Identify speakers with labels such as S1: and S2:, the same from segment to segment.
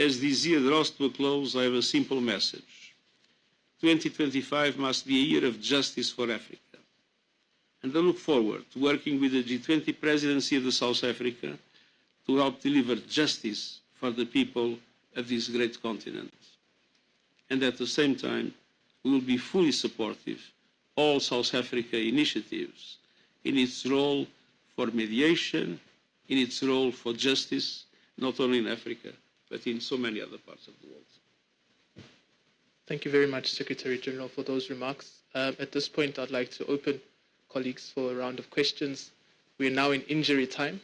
S1: As this year draws to a close, I have a simple message. 2025 must be a year of justice for Africa. And I look forward to working with the G20 presidency of South Africa to help deliver justice for the people of this great continent. And at the same time, we will be fully supportive all South Africa initiatives in its role for mediation, in its role for justice, not only in Africa, but in so many other parts of the world.
S2: Thank you very much, Secretary General, for those remarks. At this point, I'd like to open colleagues for a round of questions. We are now in injury time,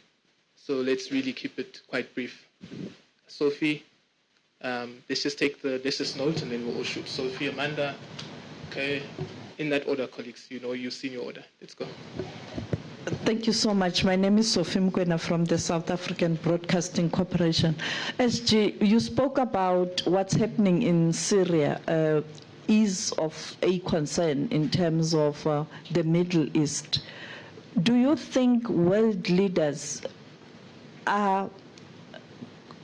S2: so let's really keep it quite brief. Sophie, let's just take the note and then we'll all shoot. Sophie, Amanda, okay. In that order, colleagues, you know, you've seen your order. Let's go.
S3: Thank you so much. My name is Sophie Mkwena from the South African Broadcasting Corporation. SG, you spoke about what's happening in Syria is of a concern in terms of the Middle East. Do you think world leaders are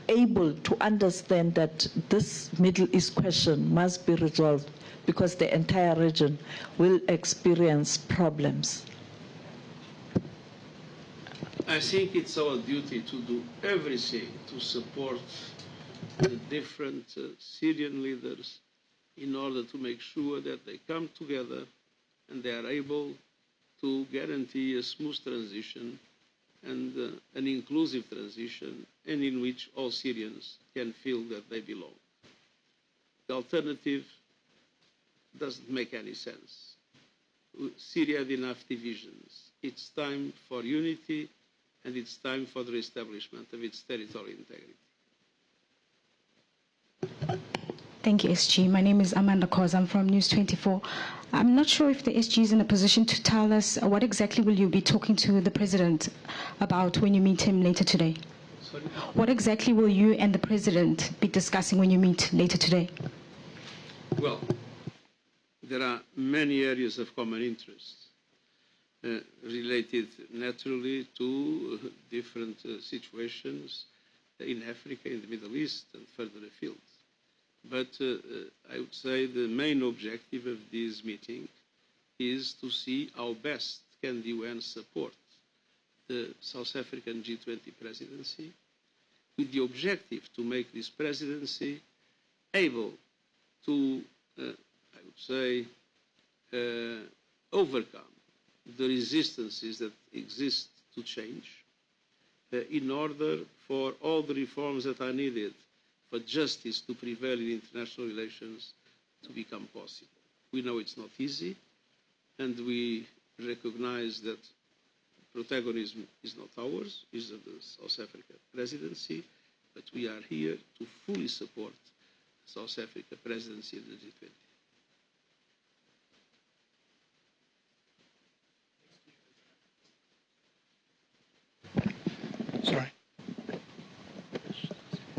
S3: able to understand that this Middle East question must be resolved because the entire region will experience problems?
S1: I think it's our duty to do everything to support the different Syrian leaders in order to make sure that they come together and they are able to guarantee a smooth transition and an inclusive transition, and in which all Syrians can feel that they belong. The alternative doesn't make any sense. Syria had enough divisions. It's time for unity, and it's time for the reestablishment of its territorial integrity.
S4: Thank you, SG. My name is Amanda Koz. I'm from News 24. I'm not sure if the SG is in a position to tell us what exactly will you be talking to the President about when you meet him later today?
S1: Sorry?
S4: What exactly will you and the President be discussing when you meet later today?
S1: Well, there are many areas of common interest related naturally to different situations in Africa, in the Middle East, and further afield. But I would say the main objective of this meeting is to see how best can the UN support the South African G20 presidency with the objective to make this presidency able to, I would say, overcome the resistances that exist to change in order for all the reforms that are needed for justice to prevail in international relations to become possible. We know it's not easy, and we recognize that protagonism is not ours, it's of the South Africa presidency, but we are here to fully support the South Africa presidency of the G20.
S5: Sorry.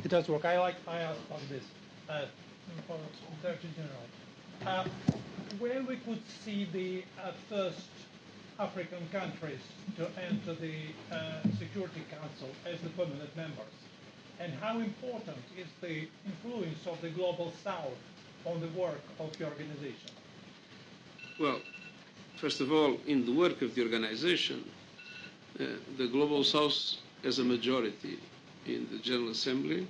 S5: It does work. I asked on this for Secretary General. When we could see the first African countries to enter the Security Council as the permanent members, and how important is the influence of the Global South on the work of the organization?
S1: Well, first of all, in the work of the organization, the Global South has a majority in the General Assembly,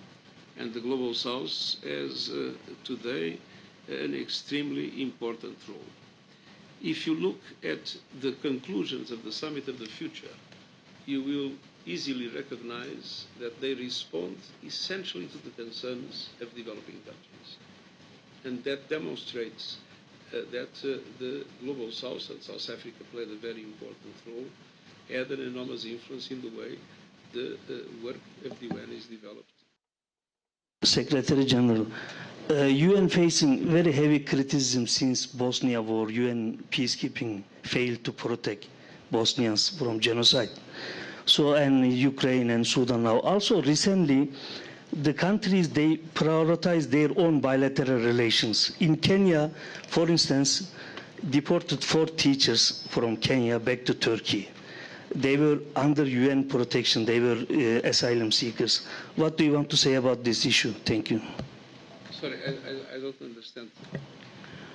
S1: and the Global South has today an extremely important role. If you look at the conclusions of the Summit of the Future, you will easily recognize that they respond essentially to the concerns of developing countries. And that demonstrates that the Global South and South Africa played a very important role, had an enormous influence in the way the work of the UN is developed.
S6: Secretary General, UN facing very heavy criticism since Bosnia war. UN peacekeeping failed to protect Bosnians from genocide. So, and Ukraine and Sudan now. Also recently, the countries, they prioritize their own bilateral relations. In Kenya, for instance, deported 4 teachers from Kenya back to Turkey. they were under UN protection. They were asylum seekers. What do you want to say about this issue? Thank you.
S1: Sorry, I don't understand.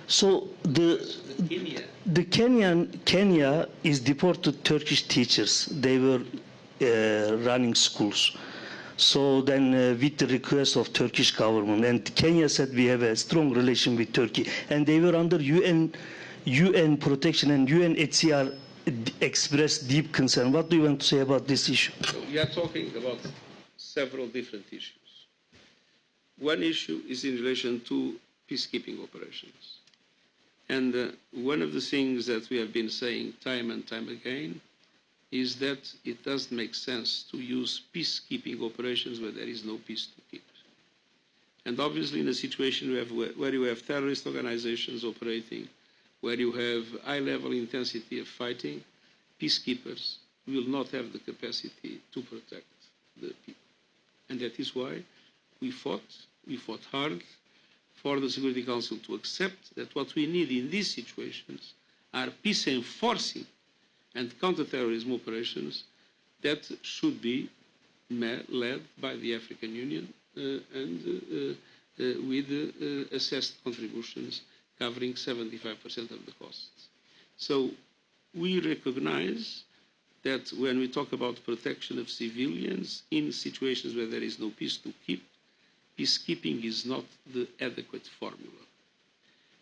S6: So Kenya is deported Turkish teachers. They were running schools. So then with the request of Turkish government, and Kenya said we have a strong relation with Turkey, and they were under UN protection, and UNHCR expressed deep concern. What do you want to say about this issue?
S1: So we are talking about several different issues. One issue is in relation to peacekeeping operations. And one of the things that we have been saying time and time again is that it doesn't make sense to use peacekeeping operations where there is no peace to keep. And obviously in a situation where you have terrorist organizations operating, where you have high-level intensity of fighting, peacekeepers will not have the capacity to protect the people. And that is why we fought hard for the Security Council to accept that what we need in these situations are peace-enforcing and counter-terrorism operations that should be led by the African Union and with assessed contributions covering 75% of the costs. So we recognize that when we talk about protection of civilians in situations where there is no peace to keep, peacekeeping is not the adequate formula.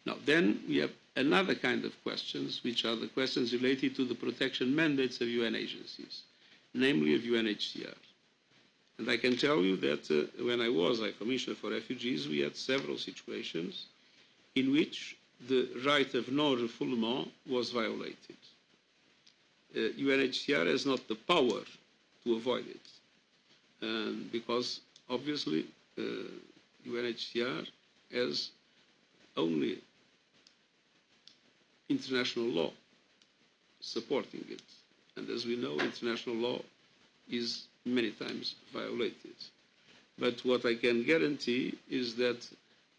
S1: Now, then we have another kind of questions, which are the questions related to the protection mandates of UN agencies, namely of UNHCR. And I can tell you that when I was High Commissioner for Refugees, we had several situations in which the right of non-refoulement was violated. UNHCR has not the power to avoid it, because obviously UNHCR has only international law supporting it. And as we know, international law is many times violated. But what I can guarantee is that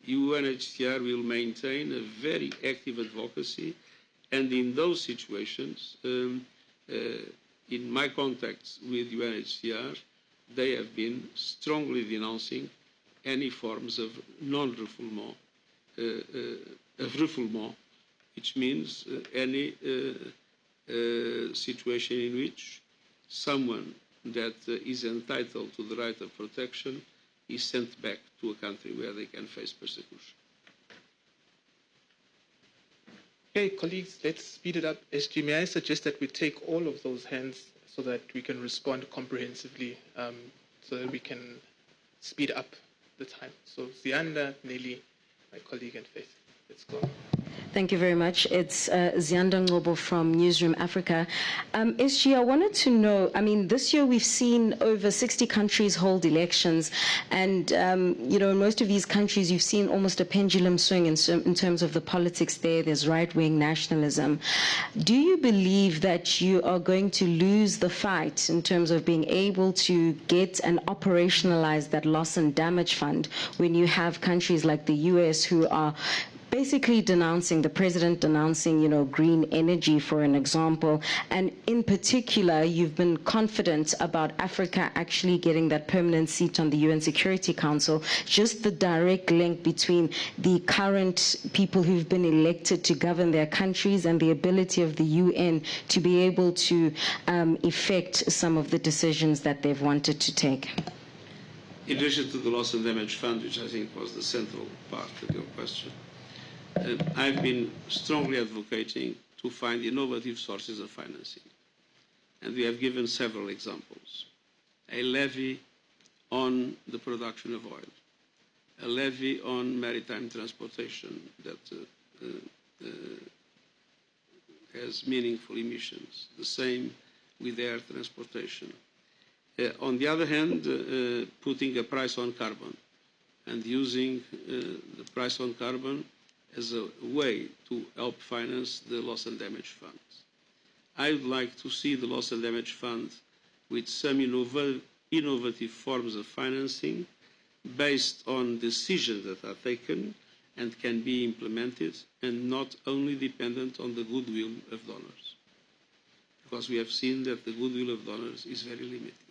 S1: UNHCR will maintain a very active advocacy, and in those situations, in my contacts with UNHCR, they have been strongly denouncing any forms of non-refoulement, refoulement, which means any situation in which someone that is entitled to the right of protection is sent back to a country where they can face persecution.
S2: Okay, colleagues, let's speed it up. SG, may I suggest that we take all of those hands so that we can respond comprehensively, so that we can speed up the time. So Zianda, Nelly, my colleague, and Faith. Let's go.
S7: Thank you very much. It's Zianda Ngobo from Newsroom Africa. SG, I wanted to know, I mean, this year we've seen over 60 countries hold elections, and, you know, in most of these countries you've seen almost a pendulum swing in terms of the politics there. There's right-wing nationalism. Do you believe that you are going to lose the fight in terms of being able to get and operationalize that loss and damage fund when you have countries like the US who are basically denouncing, the president denouncing, you know, green energy, for an example, and in particular, you've been confident about Africa actually getting that permanent seat on the UN Security Council, just the direct link between the current people who've been elected to govern their countries and the ability of the UN to be able to effect some of the decisions that they've wanted to take.
S1: In relation to the loss and damage fund, which I think was the central part of your question, I've been strongly advocating to find innovative sources of financing. And we have given several examples. A levy on the production of oil, a levy on maritime transportation that has meaningful emissions, the same with air transportation. On the other hand, putting a price on carbon and using the price on carbon as a way to help finance the loss and damage fund. I would like to see the loss and damage fund with some innovative forms of financing based on decisions that are taken and can be implemented, and not only dependent on the goodwill of donors. because we have seen that the goodwill of donors is very limited.